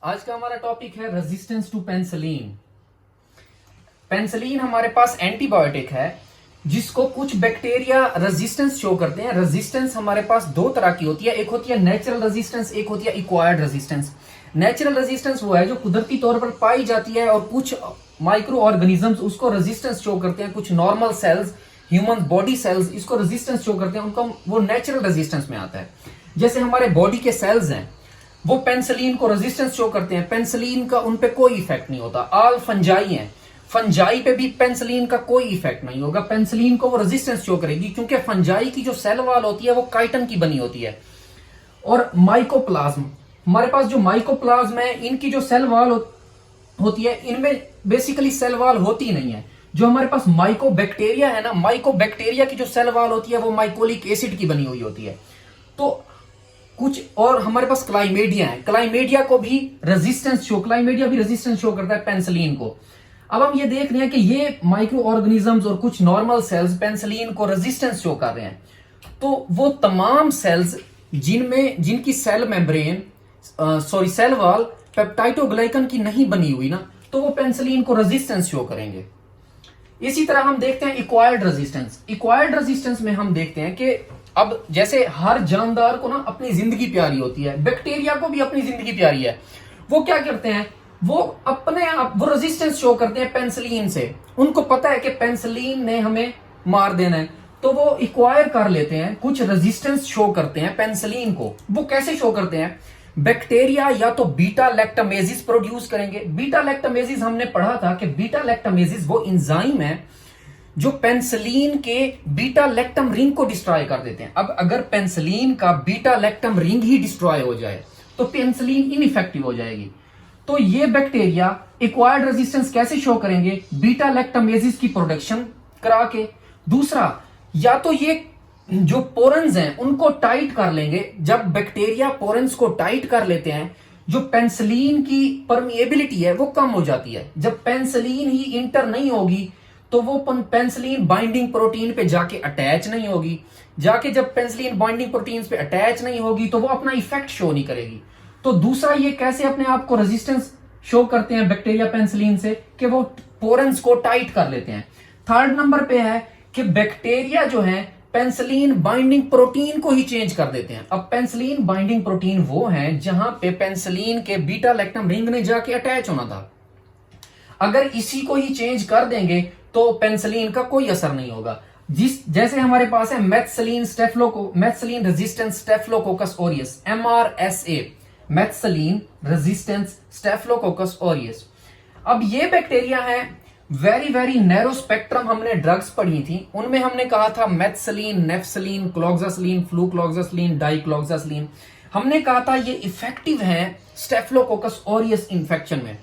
आज का हमारा टॉपिक है रेजिस्टेंस टू पेनिसिलिन। पेनिसिलिन हमारे पास एंटीबायोटिक है जिसको कुछ बैक्टीरिया रेजिस्टेंस शो करते हैं। रेजिस्टेंस हमारे पास दो तरह की होती है, एक होती है नेचुरल रेजिस्टेंस, एक होती है एक्वायर्ड रेजिस्टेंस। नेचुरल रेजिस्टेंस वो है जो कुदरती तौर पर पाई जाती है और कुछ माइक्रो ऑर्गेनिजम्स उसको रेजिस्टेंस शो करते हैं। कुछ normal sales, human body cells इसको रेजिस्टेंस शो करते हैं, उनका वो नेचुरल रेजिस्टेंस में आता है। जैसे हमारे बॉडी के सेल्स हैं वो पेनिसिलिन को रेजिस्टेंस शो करते हैं, पेनिसिलिन का उन पे कोई इफेक्ट नहीं होता। ऑल फंजाई हैं, फंजाई पे भी पेनिसिलिन का कोई इफेक्ट नहीं होगा, पेनिसिलिन को वो रेजिस्टेंस शो करेगी क्योंकि फंजाई की जो सेल वॉल होती है वो काइटिन की बनी होती है। और माइकोप्लाज्म, हमारे पास जो माइकोप्लाज्म है इनकी जो सेल वॉल होती है इनमें बेसिकली सेल वॉल होती नहीं है। जो हमारे पास माइकोबैक्टीरिया है ना, माइकोबैक्टीरिया की जो सेल वॉल होती है वो माइकोलिक एसिड की बनी हुई होती है। तो कुछ और हमारे पास क्लाइमेडिया है, क्लाइमेडिया को भी रेजिस्टेंस शो, क्लाइमेडिया भी रेजिस्टेंस शो करता है पेनिसिलिन को। अब हम ये देख रहे हैं कि ये माइक्रो ऑर्गेनिजम्स और कुछ नॉर्मल सेल्स पेनिसिलिन को रेजिस्टेंस शो कर रहे हैं। तो वो तमाम सेल्स जिनकी cell membrane cell wall peptidoglycan की नहीं बनी हुई ना, तो वो पेनिसिलिन को रेजिस्टेंस शो करेंगे। इसी तरह हम देखते हैं इक्वायर्ड रेजिस्टेंस। इक्वायर्ड रेजिस्टेंस में हम देखते हैं कि अब जैसे हर जानदार को ना अपनी जिंदगी प्यारी होती है, बैक्टीरिया को भी अपनी जिंदगी प्यारी है। वो क्या करते हैं, वो अपने आप वो रेजिस्टेंस शो करते हैं पेनिसिलिन से। उनको पता है कि पेनिसिलिन ने हमें मार देना है, तो वो इक्वायर कर लेते हैं, कुछ रेजिस्टेंस शो करते हैं पेनिसिलिन को। वो कैसे शो करते हैं, बैक्टीरिया या तो बीटा लैक्टामेजिस प्रोड्यूस करेंगे। बीटा लैक्टामेजिस हमने पढ़ा था कि बीटा लैक्टामेजिस वो एंजाइम है जो पेनिसिलिन के बीटा लैक्टम रिंग को डिस्ट्रॉय कर देते हैं। अब अगर पेनिसिलिन का बीटा लैक्टम रिंग ही डिस्ट्रॉय हो जाए तो पेनिसिलिन इनइफेक्टिव हो जाएगी। तो ये बैक्टीरिया एक्वायर्ड रेजिस्टेंस कैसे शो करेंगे, बीटा लैक्टामेजिस की प्रोडक्शन करा के। दूसरा, या तो ये जो पोरेंस हैं उनको टाइट कर लेंगे। जब बैक्टीरिया पोरेंस को टाइट कर लेते हैं, जो पेनिसिलिन की परमिएबिलिटी है वो कम हो जाती है। जब पेनिसिलिन ही इंटर नहीं होगी तो वो पेनिसिलिन बाइंडिंग प्रोटीन पे जाके अटैच नहीं होगी। जब पेनिसिलिन बाइंडिंग प्रोटीन पे अटैच नहीं होगी तो वो अपना इफेक्ट शो नहीं करेगी। तो दूसरा, ये कैसे अपने आप को रेजिस्टेंस शो करते हैं बैक्टीरिया पेनिसिलिन से, कि वो पोरेंस को टाइट कर लेते हैं। थर्ड नंबर पे है कि बैक्टीरिया जो है पेनिसिलिन बाइंडिंग प्रोटीन को ही चेंज कर देते हैं। अब पेनिसिलिन बाइंडिंग प्रोटीन वो है जहां पे पेनिसिलिन के बीटा लैक्टम रिंग ने जाके अटैच होना था। अगर इसी को ही चेंज कर देंगे तो पेनिसिलिन का कोई असर नहीं होगा। जैसे हमारे पास है methicillin resistance staphylococcus aureus, MRSA, methicillin resistance staphylococcus aureus. अब ये बैक्टीरिया है वेरी वेरी नैरो स्पेक्ट्रम। हमने ड्रग्स पढ़ी थी, उनमें हमने कहा था मेथिसिलिन, नेफसिलिन, क्लोक्सासिलिन, फ्लूक्लोक्सासिलिन, डाइक्लोक्सासिलिन। हमने कहा था ये इफेक्टिव है स्टेफिलोकोकस ऑरियस इंफेक्शन में।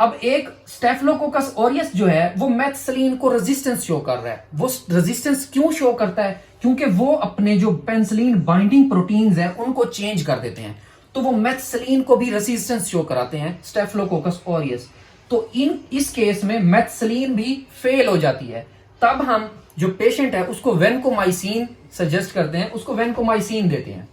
अब एक स्टेफिलोकोकस ऑरियस जो है वो मेथिसिलिन को रेजिस्टेंस शो कर रहा है। वो रेजिस्टेंस क्यों शो करता है, क्योंकि वो अपने जो पेनिसिलिन बाइंडिंग प्रोटीन्स हैं उनको चेंज कर देते हैं। तो वो मेथिसिलिन को भी रेजिस्टेंस शो कराते हैं स्टेफिलोकोकस ऑरियस। तो इस केस में मेथिसिलिन भी फेल हो जाती है। तब हम जो पेशेंट है उसको वेनकोमाइसिन सजेस्ट करते हैं, उसको वेनकोमाइसिन देते हैं।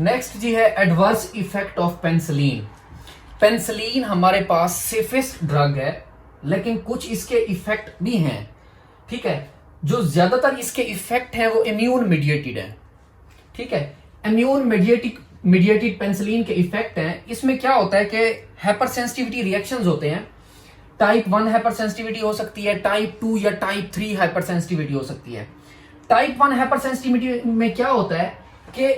नेक्स्ट जी है adverse effect of penicillin. Penicillin हमारे पास सेफेस्ट ड्रग है, लेकिन कुछ इसके इफेक्ट भी हैं। ठीक है, जो ज्यादातर इसके इफेक्ट हैं वो इम्यून मीडिएटेड है। ठीक है, इम्यून मीडिएटेड पेनिसिलिन के इफेक्ट हैं। इसमें क्या होता है कि हाइपर सेंसिटिविटी रिएक्शंस होते हैं। टाइप 1 हाइपर सेंसिटिविटी हो सकती है, टाइप 2 या टाइप 3 हाइपर सेंसिटिविटी हो सकती है। टाइप 1 हाइपर सेंसिटिविटी में क्या होता है कि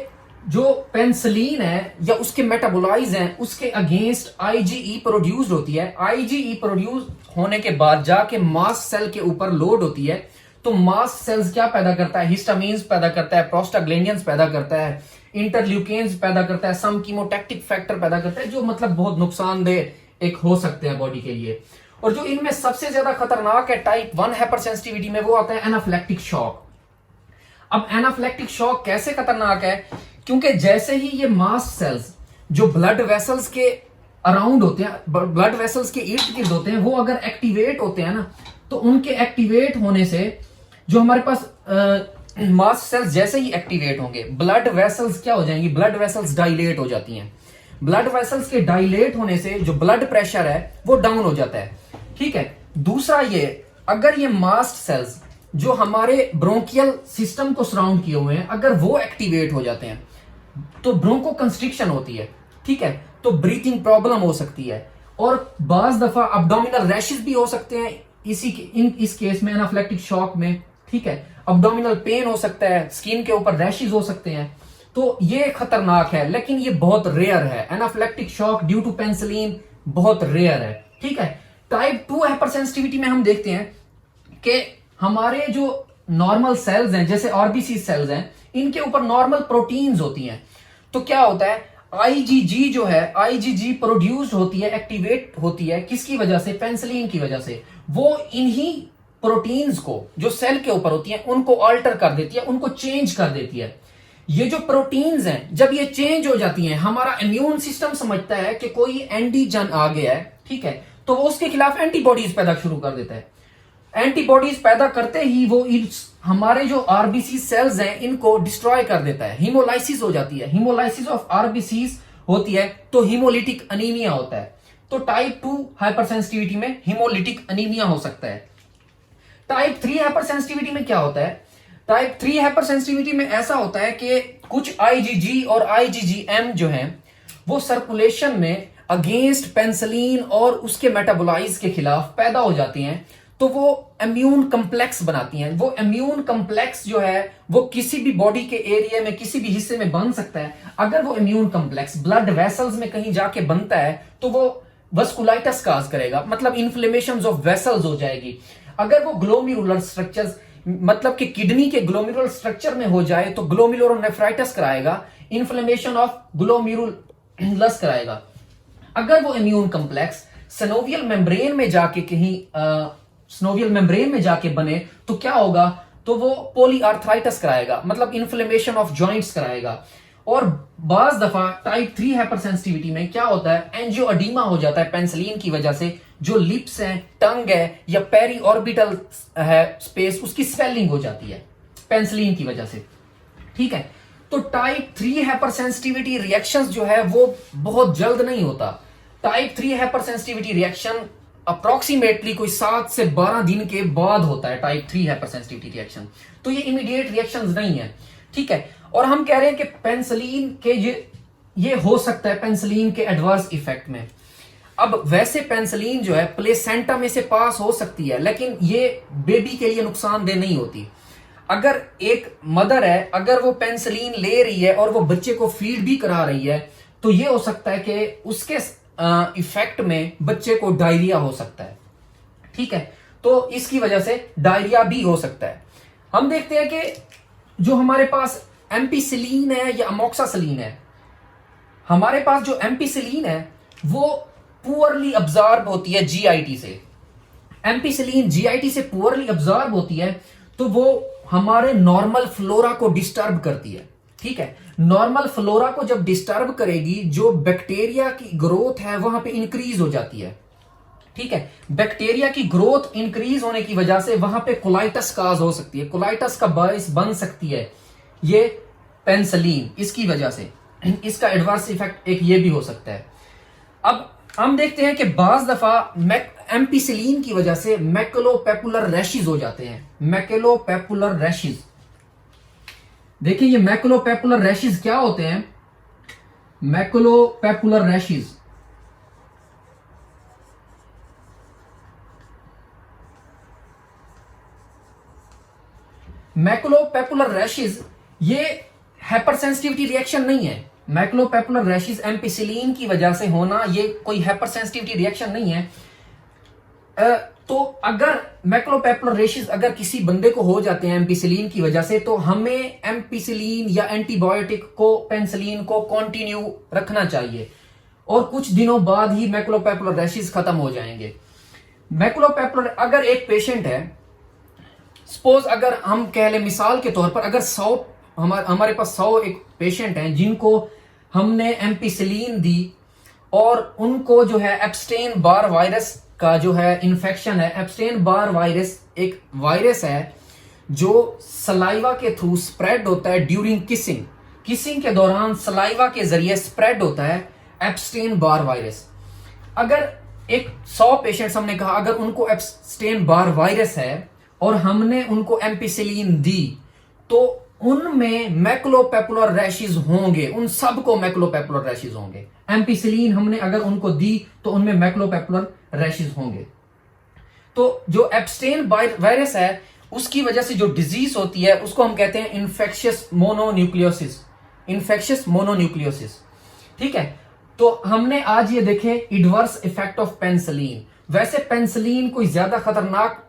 जो पेनिसिलिन है या उसके मेटाबोलाइज हैं उसके अगेंस्ट IgE प्रोड्यूस होती है। IgE प्रोड्यूस होने के बाद जाके मास्ट सेल के ऊपर लोड होती है। तो मास्ट सेल्स क्या पैदा करता है, हिस्टामिन्स पैदा करता है, प्रोस्टाग्लैंडियंस पैदा करता है, इंटरल्यूकेन्स पैदा करता है, सम कीमोटैक्टिक फैक्टर पैदा करता है, जो मतलब बहुत नुकसानदेह एक हो सकते हैं बॉडी के लिए। और जो इनमें सबसे ज्यादा खतरनाक है टाइप 1 हाइपर सेंसिटिविटी में, वो आता है एनाफिलैक्टिक शॉक। अब एनाफिलैक्टिक शॉक कैसे खतरनाक है, क्योंकि जैसे ही ये मास्ट सेल्स जो ब्लड वेसल्स के अराउंड होते हैं, ब्लड वेसल्स के इर्द गिर्द होते हैं, वो अगर एक्टिवेट होते हैं ना, तो उनके एक्टिवेट होने से जो हमारे पास मास्ट सेल्स जैसे ही एक्टिवेट होंगे, ब्लड वेसल्स क्या हो जाएंगी, ब्लड वेसल्स डायलेट हो जाती हैं। ब्लड वेसल्स के डायलेट होने से जो ब्लड प्रेशर है वो डाउन हो जाता है। ठीक है, दूसरा ये, अगर ये मास्ट सेल्स जो हमारे ब्रोंकियल सिस्टम को सराउंड किए हुए हैं, अगर वो एक्टिवेट हो जाते हैं तो ब्रोंको कंस्ट्रिक्शन होती है। ठीक है, तो ब्रीथिंग प्रॉब्लम हो सकती है और बाज दफा अब्डोमिनल रैशेस भी हो सकते हैं इस केस में, एनाफिलेक्टिक शॉक में। ठीक है, अब्डोमिनल पेन हो सकता है, स्किन के ऊपर रैशेस हो सकते हैं। तो ये खतरनाक है, लेकिन ये बहुत रेयर है। Anaphylactic shock due to penicillin बहुत रेयर है। ठीक है, टाइप 2 हाइपरसेंसिटिविटी में हम देखते हैं कि हमारे जो नॉर्मल सेल्स हैं, जैसे आरबीसी सेल्स हैं, इनके ऊपर नॉर्मल प्रोटीन्स होती हैं। तो क्या होता है, आईजीजी जो है, आईजीजी प्रोड्यूस्ड होती है, एक्टिवेट होती है, किसकी वजह से? पेनिसिलिन की वजह से। वो इन्हीं प्रोटीन्स को जो सेल के ऊपर होती हैं उनको अल्टर कर देती है, उनको चेंज कर देती है। ये जो प्रोटीन्स हैं, जब ये चेंज हो जाती हैं, हमारा इम्यून सिस्टम समझता है कि कोई एंटीजन आ गया है। ठीक है, तो वो उसके खिलाफ एंटीबॉडीज पैदा शुरू कर देता है। एंटीबॉडीज पैदा करते ही वो हमारे जो आरबीसी सेल्स हैं इनको डिस्ट्रॉय कर देता है, हीमोलाइसिस हो जाती है। हीमोलाइसिस ऑफ आरबीसीज होती है तो हीमोलिटिक अनीमिया होता है। तो टाइप 2 हाइपरसेंसिटिविटी में हीमोलिटिक अनीमिया हो सकता है। टाइप 3 हाइपरसेंसिटिविटी में क्या होता है? टाइप 3 हाइपरसेंसिटिविटी में ऐसा होता है कि कुछ आईजीजी और आईजीजीएम जो है वो सर्कुलेशन में अगेंस्ट पेनिसिलिन और उसके मेटाबोलाइज के खिलाफ पैदा हो जाती हैं, तो वो इम्यून कम्प्लेक्स बनाती हैं। वो इम्यून कम्प्लेक्स जो है वो किसी भी बॉडी के एरिया में, किसी भी हिस्से में बन सकता है। अगर वो इम्यून कम्प्लेक्स ब्लड वेसल्स में कहीं जाके बनता है तो वो वस्कुलाइटिस काज करेगा, मतलब इन्फ्लेमेशन ऑफ वेसल्स हो जाएगी। अगर वो ग्लोमेरुलर स्ट्रक्चर्स, मतलब कि किडनी के ग्लोमेरुलर स्ट्रक्चर में हो जाए तो ग्लोमेरुलोनेफ्राइटिस कराएगा, इन्फ्लेमेशन ऑफ ग्लोमेरुलस कराएगा। अगर वो इम्यून कम्प्लेक्स सिनोवियल मेम्ब्रेन में जाके कहीं सिनोवियल मेम्ब्रेन में जाके बने तो क्या होगा? तो वो पॉलीआर्थराइटिस कराएगा, मतलब इन्फ्लेमेशन ऑफ जॉइंट्स कराएगा। और बाज दफा टाइप 3 हाइपरसेंसिटिविटी में क्या होता है, एंजियोएडिमा हो जाता है पेनिसिलिन की वजह से। जो लिप्स हैं, टंग है या पेरी ऑर्बिटल है स्पेस, उसकी स्वेलिंग हो जाती है पेनिसिलिन की वजह से। ठीक है, तो टाइप 3 हाइपरसेंसिटिविटी रिएक्शंस जो है वो बहुत जल्द नहीं होता। टाइप 3 हाइपरसेंसिटिविटी रिएक्शन अप्रोक्सीमेटली कोई 7 से 12 दिन के बाद होता है, टाइप 3 हाइपरसेंसिटिविटी रिएक्शन। तो ये इमीडिएट रिएक्शंस नहीं है। ठीक है, और हम कह रहे हैं कि पेनिसिलिन के ये हो सकता है पेनिसिलिन के एडवर्स इफेक्ट में। अब वैसे पेनिसिलिन जो है प्लेसेंटा में से पास हो सकती है, लेकिन ये बेबी के लिए नुकसानदेह नहीं होती। अगर एक मदर है, अगर वो पेनिसिलिन ले रही है और वो बच्चे को फीड भी करा रही है, तो ये हो सकता है कि उसके इफेक्ट में बच्चे को डायरिया हो सकता है। ठीक है, तो इसकी वजह से डायरिया भी हो सकता है। हम देखते हैं कि जो हमारे पास एम्पिसिलिन है या अमोक्सासिलिन है, हमारे पास जो एम्पिसिलिन है वो पुअरली अब्जॉर्ब होती है जीआईटी से। एम्पिसिलिन जीआईटी से पुअरली अब्जॉर्ब होती है तो वो हमारे नॉर्मल फ्लोरा को डिस्टर्ब करती है। ठीक है, नॉर्मल फ्लोरा को जब डिस्टर्ब करेगी, जो बैक्टीरिया की ग्रोथ है वहां पे इंक्रीज हो जाती है। ठीक है, बैक्टीरिया की ग्रोथ इंक्रीज होने की वजह से वहां पे कोलाइटिस काज हो सकती है, कोलाइटिस का बायस बन सकती है ये पेनिसिलिन, इसकी वजह से। इसका एडवर्स इफेक्ट एक ये भी हो सकता है। अब हम देखते हैं कि बाज दफा एम्पिसिलिन की वजह से मैकुलोपेपुलर रैशेस हो जाते हैं। मैकुलोपेपुलर रैशेस, देखिए ये मैकुलोपेपुलर रैशेस क्या होते हैं? मैकुलोपेपुलर रैशेस मैकुलोपेपुलर रैशेस ये हाइपरसेंसिटिविटी रिएक्शन नहीं है। मैकुलोपेपुलर रैशेस एम्पिसिलिन की वजह से होना ये कोई हाइपरसेंसिटिविटी रिएक्शन नहीं है। तो अगर मैकुलोपेपुलर रैशेस अगर किसी बंदे को हो जाते हैं एम्पिसिलिन की वजह से, तो हमें एम्पिसिलिन या एंटीबायोटिक को, पेनिसिलिन को कंटिन्यू रखना चाहिए और कुछ दिनों बाद ही मैकुलोपेपुलर रैशेस खत्म हो जाएंगे। मैकुलोपेपुलर, अगर एक पेशेंट है, सपोज अगर हम कह ले मिसाल के तौर पर, अगर 100 हमारे पास 100 एक पेशेंट हैं जिनको हमने एम्पिसिलिन दी और उनको जो है एप्स्टेन बार वायरस का जो है इन्फेक्शन है। एप्स्टेन बार वायरस एक वायरस है जो सलाइवा के थ्रू स्प्रेड होता है ड्यूरिंग किसिंग के दौरान सलाइवा के जरिए स्प्रेड होता है। एप्स्टेन बार वायरस। अगर एक 100 पेशेंट्स हमने कहा अगर उनको एप्स्टेन बार वायरस है और हमने उनको एम्पिसिलिन दी तो उनमें मैकुलोपेपुलर रैशेज होंगे, उन सबको मैकुलोपेपुलर रैशेज होंगे। एम्पिसिलिन हमने अगर उनको दी तो उनमें मैकुलोपेपुलर रैशेज होंगे। तो जो एप्स्टेन वायरस है उसकी वजह से जो डिजीज होती है उसको हम कहते हैं इन्फेक्शियस मोनोन्यूक्लियोसिस, इन्फेक्शियस मोनोन्यूक्लियोसिस। ठीक है, तो हमने आज ये देखे एडवर्स इफेक्ट ऑफ पेनिसिलिन। वैसे पेनिसिलिन कोई ज्यादा खतरनाक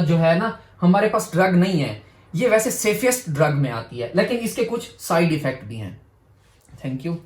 जो है ना हमारे पास ड्रग नहीं है, ये वैसे सेफेस्ट ड्रग में आती है, लेकिन इसके कुछ साइड इफेक्ट भी हैं। Thank you.